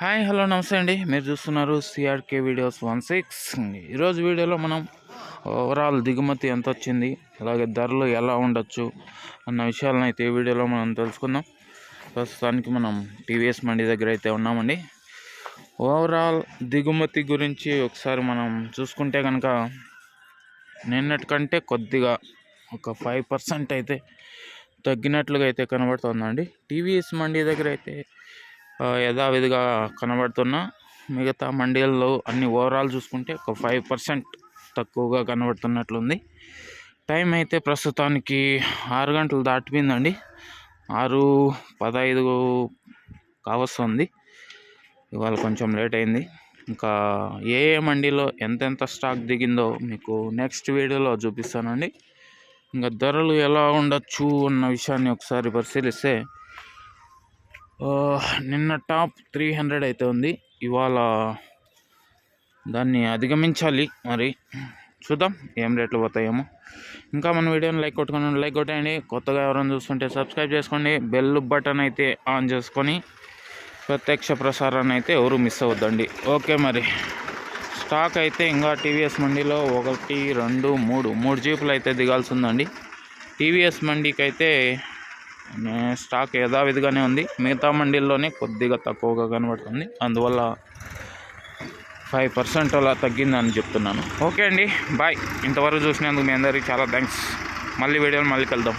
Hi hello నమస్తే అండి. మీరు చూస్తున్నారు సిఆర్కే వీడియోస్ 16. ఈరోజు వీడియోలో మనం ఓవరాల్ దిగుమతి ఎంత వచ్చింది, అలాగే ధరలు ఎలా ఉండొచ్చు అన్న విషయాలను అయితే ఈ వీడియోలో మనం తెలుసుకుందాం. ప్రస్తుతానికి మనం టీవీఎస్ మండి దగ్గర అయితే ఉన్నామండి. ఓవరాల్ దిగుమతి గురించి ఒకసారి మనం చూసుకుంటే కనుక నిన్నటి కంటే కొద్దిగా ఒక 5% అయితే తగ్గినట్లుగా అయితే కనబడుతుందండి. టీవీఎస్ మండి దగ్గర అయితే యథావిధిగా కనబడుతున్న మిగతా మండీల్లో అన్ని ఓవరాల్ చూసుకుంటే ఒక 5% తక్కువగా కనబడుతున్నట్లుంది. టైం అయితే ప్రస్తుతానికి 6 గంటలు దాటిపోయిందండి. 6:15 కావస్తుంది. ఇవాళ కొంచెం లేట్ అయింది. ఇంకా ఏ మండీలో ఎంతెంత స్టాక్ దిగిందో మీకు నెక్స్ట్ వీడియోలో చూపిస్తానండి. ఇంకా ధరలు ఎలా ఉండొచ్చు అన్న విషయాన్ని ఒకసారి పరిశీలిస్తే నిన్న టాప్ 300 అయితే ఉంది. ఇవాళ దాన్ని అధిగమించాలి. మరి చూద్దాం ఏం రేట్లు పోతాయేమో. ఇంకా మన వీడియోని లైక్ కొట్టేయండి. కొత్తగా ఎవరైనా చూస్తుంటే సబ్స్క్రైబ్ చేసుకోండి. బెల్ బటన్ అయితే ఆన్ చేసుకొని ప్రత్యక్ష ప్రసారాన్ని అయితే ఎవరు మిస్ అవ్వద్దండి. ఓకే, మరి స్టాక్ అయితే ఇంకా టీవీఎస్ మండీలో 1, 2, 3 జీపులు అయితే దిగాల్సి ఉందండి. టీవీఎస్ మండీకి అయితే స్టాక్ యథావిధిగానే ఉంది. మిగతా మండీల్లోనే కొద్దిగా తక్కువగా కనబడుతుంది. అందువల్ల 5% అలా తగ్గిందని చెప్తున్నాను. ఓకే అండి, బాయ్. ఇంతవరకు చూసినందుకు మీ అందరికీ చాలా థ్యాంక్స్. మళ్ళీ వీడియోని కలుద్దాం.